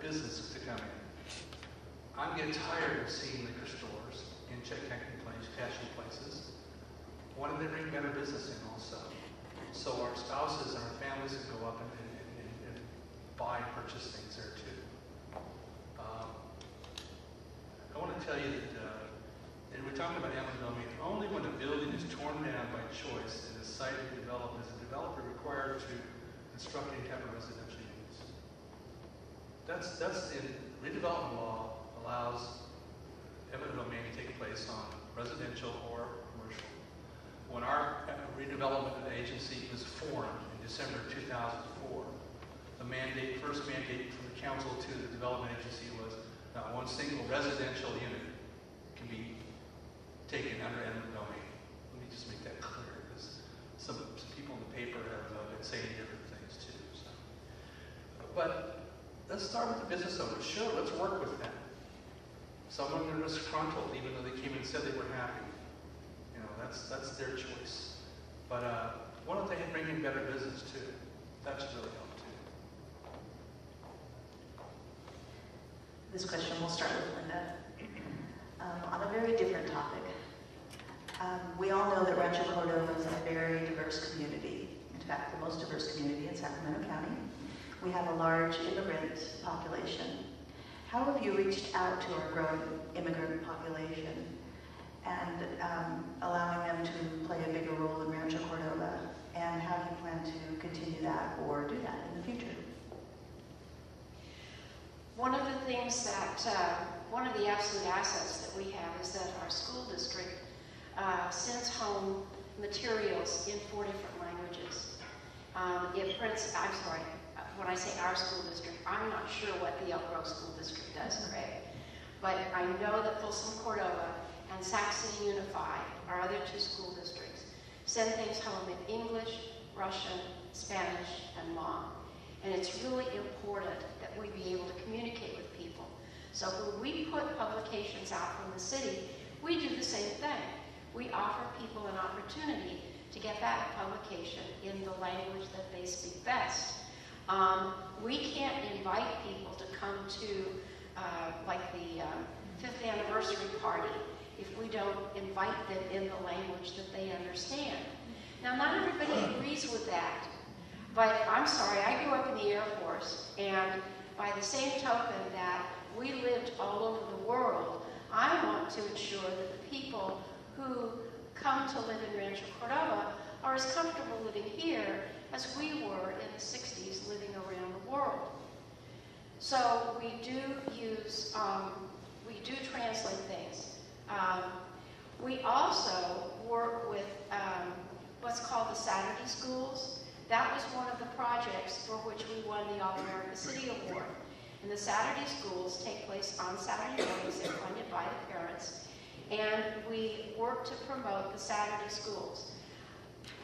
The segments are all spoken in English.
business to come in. I'm getting tired of seeing liquor stores in cashing places. Why don't they bring better business in also? So our spouses and our families can go up and buy and purchase things there too. I want to tell you that, and we're talking about eminent domain, only when a building is torn down by choice and is site redeveloped is a developer required to construct any type of residential units. That's in redevelopment law allows eminent domain to take place on residential or commercial. When our redevelopment agency was formed in December of 2004, the first mandate from the council to the development agency was not one single residential unit can be taken under eminent domain. Let me just make that clear, because some people in the paper have been saying different things too. So. But let's start with the business owners. Sure, let's work with them. Some of them are disgruntled, even though they came in and said they were happy. You know, that's their choice. But why don't they bring in better business too? That should really help too. This question will start with Linda. On a very different topic. We all know that Rancho Cordova is a very diverse community. In fact, the most diverse community in Sacramento County. We have a large immigrant population. How have you reached out to our growing immigrant population and allowing them to play a bigger role in Rancho Cordova? And how do you plan to continue that or do that in the future? One of the things that, one of the absolute assets that we have is that our school district sends home materials in 4 different languages. It prints, I'm sorry, when I say our school district, I'm not sure what the Elk Grove School District does, Craig. But I know that Folsom Cordova and Sac City Unified, our other 2 school districts, send things home in English, Russian, Spanish, and Hmong. And it's really important that we be able to communicate with people. So when we put publications out from the city, we do the same thing. We offer people an opportunity to get that publication in the language that they speak best. We can't invite people to come to like the 5th anniversary party if we don't invite them in the language that they understand. Now, not everybody agrees with that. But I'm sorry, I grew up in the Air Force, and by the same token that we lived all over the world, I want to ensure that the people who come to live in Rancho Cordova are as comfortable living here as we were in the 60s living around the world. So we do use, we do translate things. We also work with what's called the Saturday Schools. That was one of the projects for which we won the All-America City Award. And the Saturday Schools take place on Saturday mornings. They're funded by the parents. And we work to promote the Saturday Schools.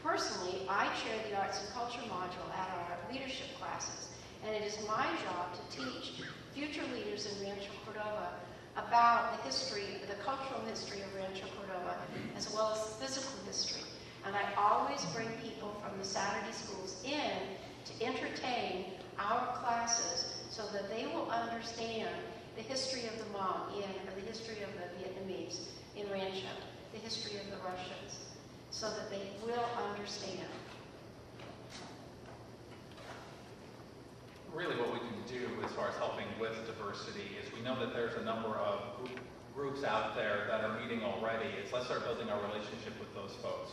Personally, I chair the Arts and Culture module at our leadership classes. And it is my job to teach future leaders in Rancho Cordova about the history, the cultural history of Rancho Cordova, as well as physical history. And I always bring people from the Saturday Schools in to entertain our classes so that they will understand the history of the Hmong or the history of the Vietnamese in Rancho, the history of the Russians, so that they will understand. Really what we can do as far as helping with diversity is we know that there's a number of groups out there that are meeting already. Let's start building our relationship with those folks.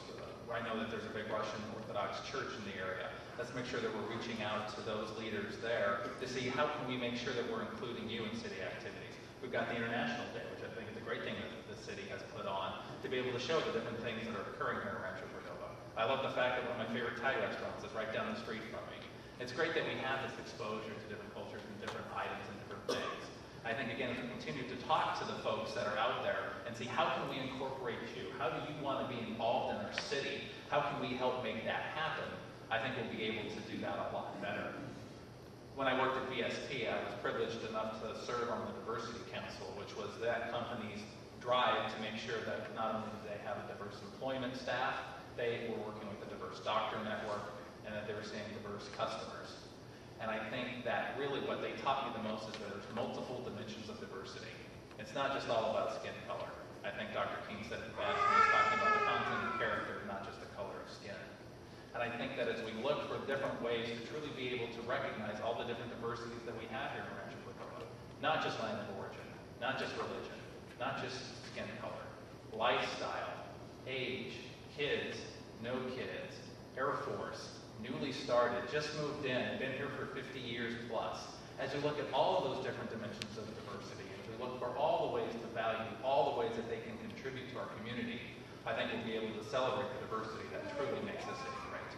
I know that there's a big Russian Orthodox church in the area. Let's make sure that we're reaching out to those leaders there to see how can we make sure that we're including you in city activities. We've got the International Day, which I think is a great thing that the city has put on to be able to show the different things that are occurring here in Rancho Cordova. I love the fact that one of my favorite Thai restaurants is right down the street from me. It's great that we have this exposure to different cultures and different items and different things. I think, again, if we continue to talk to the folks that are out there and see how can we incorporate you? How do you want to be involved in our city? How can we help make that happen? I think we'll be able to do that a lot better. When I worked at VSP, I was privileged enough to serve on the Diversity Council, which was that company's drive to make sure that not only did they have a diverse employment staff, they were working with a diverse doctor network, and that they were seeing diverse customers. And I think that really what they taught me the most is that there's multiple dimensions of diversity. It's not just all about skin color. I think Dr. King said it best when he was talking about the content and character, not just the color of skin. And I think that as we look for different ways to truly be able to recognize all the different diversities that we have here in Rancho Cucamonga, not just land of origin, not just religion, not just skin color, lifestyle, age, kids, no kids, Air Force, newly started, just moved in, been here for 50 years plus. As you look at all of those different dimensions of diversity, as we look for all the ways to value, all the ways that they can contribute to our community, I think we'll be able to celebrate the diversity that truly makes this city great.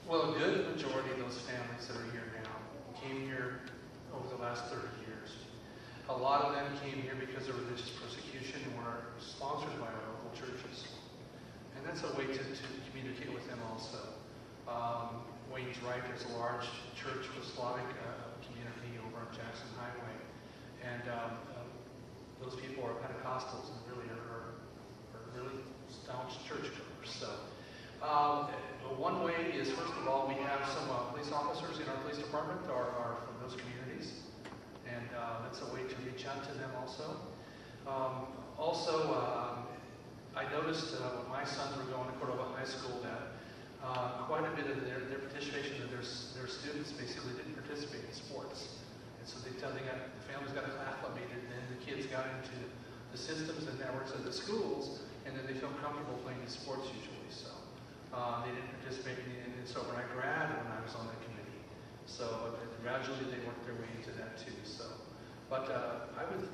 Well, a good majority of those families that are here now came here over the last 30 years. A lot of them came here because of religious persecution and were sponsored by our local churches. And that's a way to communicate with them also. Wayne's right, there's a large church with Slavic community over on Jackson Highway. And those people are Pentecostals and really are really staunch churchgoers. So one way is, first of all, we have some police officers in our police department are from those communities. And that's a way to reach out to them also. I noticed when my sons were going to Cordova High School that quite a bit of their participation of their students basically didn't participate in sports. And so the families got acclimated, and then the kids got into the systems and networks of the schools, and then they felt comfortable playing the sports usually. So they didn't participate in so when I was on that committee. So but gradually they worked their way into that too. So, but I would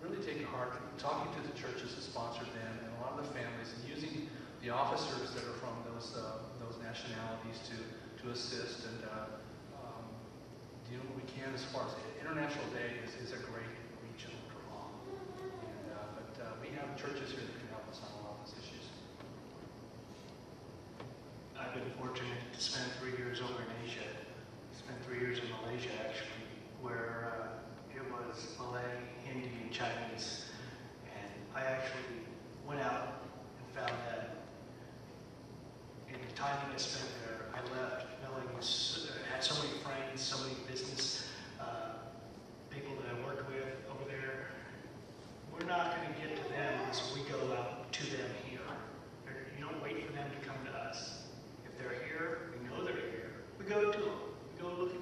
really take heart talking to the churches that sponsored them and a lot of the families, and using the officers that are from those nationalities to assist and do what we can as far as International Day is a great reach and draw. But we have churches here that can help us on a lot of those issues. I've been fortunate to spend 3 years over in Asia. Spent 3 years in Malaysia actually, where it was Malay, Hindi, and Chinese. And I actually went out and found that in the time that I spent there, I left knowing had so many friends, so many business people that I work with over there. We're not going to get to them unless we go out to them here. You don't wait for them to come to us. If they're here, we know they're here. We go to them.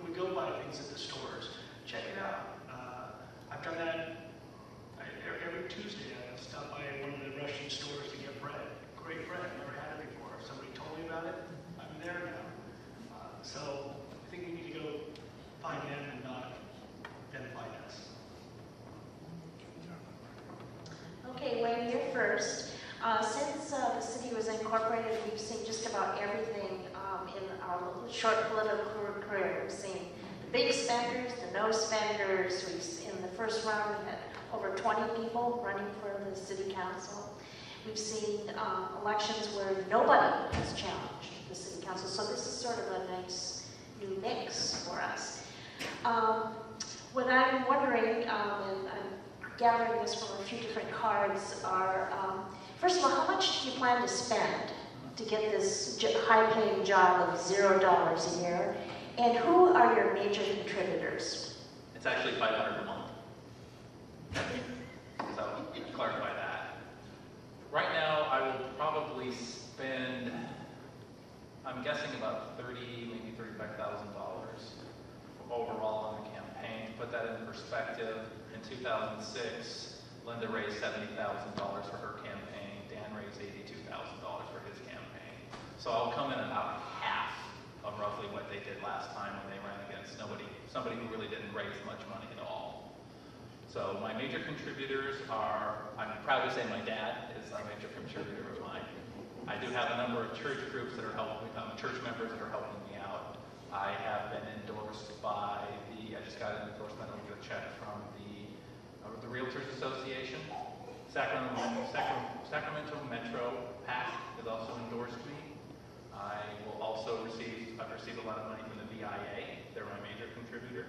We go buy things at the stores. Check it out. I've done that every Tuesday. I stop by one of the Russian stores to get bread. Great bread. Never had it before. If somebody told me about it, I'm there now. So I think we need to go find them and not them find us. Okay, Wayne, you're first. Since the city was incorporated, we've seen just about everything in our short political career. We've seen the big spenders, the no spenders. In the first round, we had over 20 people running for the city council. We've seen elections where nobody has challenged the city council. So this is sort of a nice new mix for us. What I'm wondering, and I'm gathering this from a few different cards, are first of all, how much do you plan to spend to get this high-paying job of $0 a year? And who are your major contributors? It's actually $500 a month. So, to clarify that. Right now, I will probably spend, I'm guessing about $30,000, maybe $35,000 overall on the campaign. To put that in perspective, in 2006, Linda raised $70,000 for her campaign. Dan raised $82,000 for his campaign. So I'll come in about half of roughly what they did last time when they ran against somebody who really didn't raise much money at all. So my major contributors are, I'm proud to say my dad is a major contributor of mine. I do have a number of church groups that are helping, church members that are helping me out. I have been endorsed by I just got an endorsement, I'll get a check from the Realtors Association. Sacramento Metro PAC has also endorsed me. I've received a lot of money from the VIA, they're my major contributor.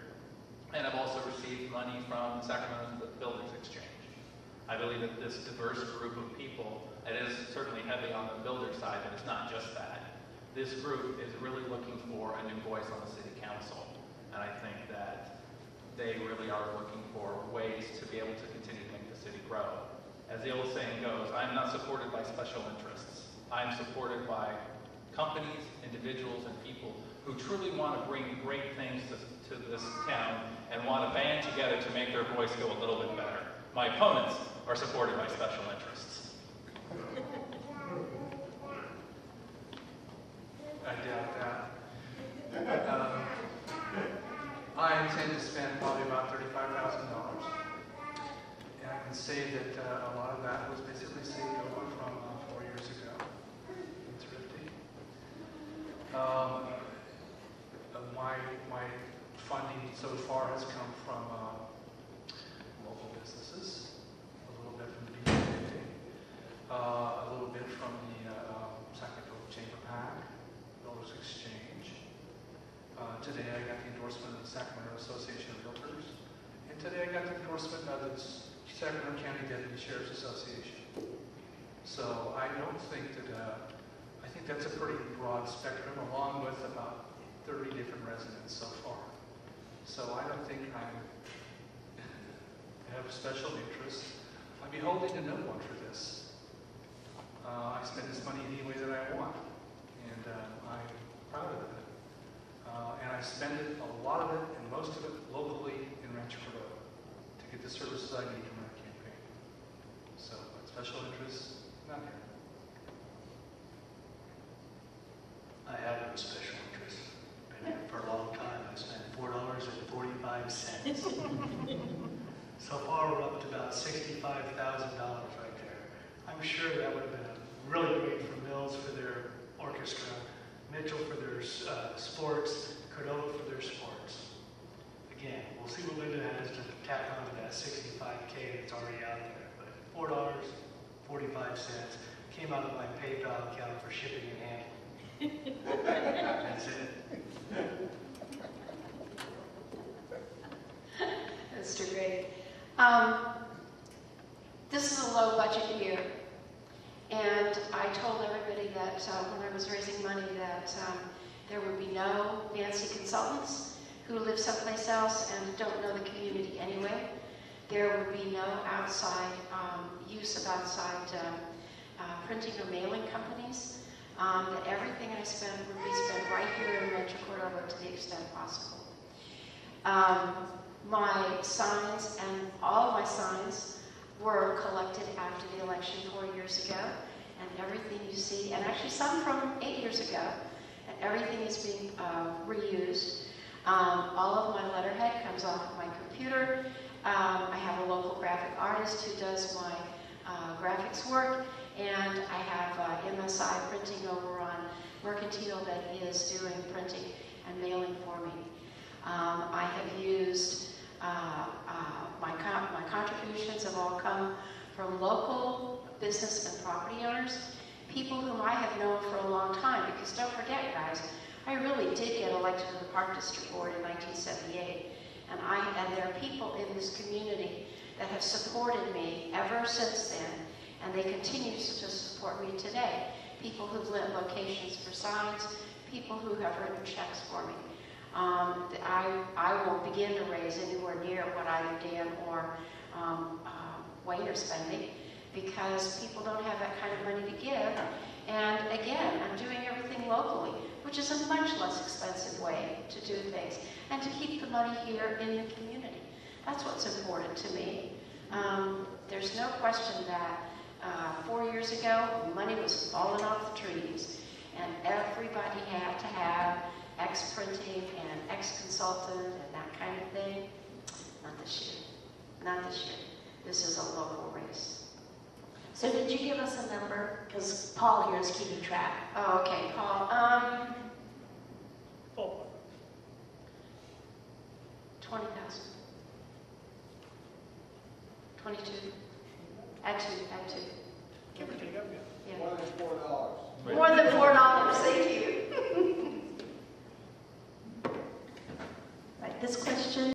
And I've also received money from Sacramento Builders Exchange. I believe that this diverse group of people, it is certainly heavy on the builder side, but it's not just that. this group is really looking for a new voice on the city council. And I think that they really are looking for ways to be able to continue to make the city grow. As the old saying goes, I'm not supported by special interests. I'm supported by companies, individuals, and people who truly want to bring great things to this town and want to band together to make their voice go a little bit better. My opponents are supported by special interests. I doubt that. I intend to spend probably about $35,000. And I can say that a lot of that was basically saved over from 4 years ago in Thrifty. My funding so far has come from local businesses, a little bit from the BJA, a little bit from the Sacramento Chamber PAC, Builders Exchange. Today I got the endorsement of the Sacramento Association of Realtors, and today I got the endorsement of the Sacramento County Deputy Sheriff's Association. So I don't think that, I think that's a pretty broad spectrum, along with about 30 different residents so far. So I don't think I have a special interest. I'm beholden to no one for this. I spend this money any way that I want, and I'm proud of it. And I spend it, a lot of it, and most of it locally in Rancho Cordova to get the services I need from my campaign. So, special interest, not here. I have no special interest. Been here for a long time. I spent $4.45. So far, we're up to about $65,000 right there. I'm sure that would have been really great for Mills for their orchestra, Mitchell for their sports, Cordova for their sports. Again, we'll see what Linda has to tack onto that $65K that's already out there. But $4.45 came out of my PayPal account for shipping and handling. That's it. Mr. Gray. This is a low budget year, and I told everybody that when I was raising money that there would be no fancy consultants who live someplace else and don't know the community anyway. There would be no outside use of outside printing or mailing companies. That everything I spend would be spent right here in Rancho Cordova to the extent possible. My signs and all my signs were collected after the election 4 years ago, and everything you see, and actually some from 8 years ago, and everything is being reused. All of my letterhead comes off of my computer. I have a local graphic artist who does my graphics work, and I have MSI printing over on Mercantile that is doing printing and mailing for me. I have used my contributions have all come from local business and property owners, people whom I have known for a long time, because don't forget, guys, I really did get elected to the Park District Board in 1978, and there are people in this community that have supported me ever since then, and they continue to support me today. People who've lent locations for signs, people who have written checks for me. I won't begin to raise anywhere near what either Dan or Wayne are spending, because people don't have that kind of money to give. And again, I'm doing everything locally, which is a much less expensive way to do things, and to keep the money here in the community. That's what's important to me. There's no question that 4 years ago, money was falling off the trees, and everybody had to have X printing and X consultant and that kind of thing. Not this year. Not this year. This is a local race. So did you give us a number? Because Paul here is keeping track. Oh, okay, Paul. 20,000. 22. Add two. Give or take. Yeah. More than $4. More than $4. Thank you.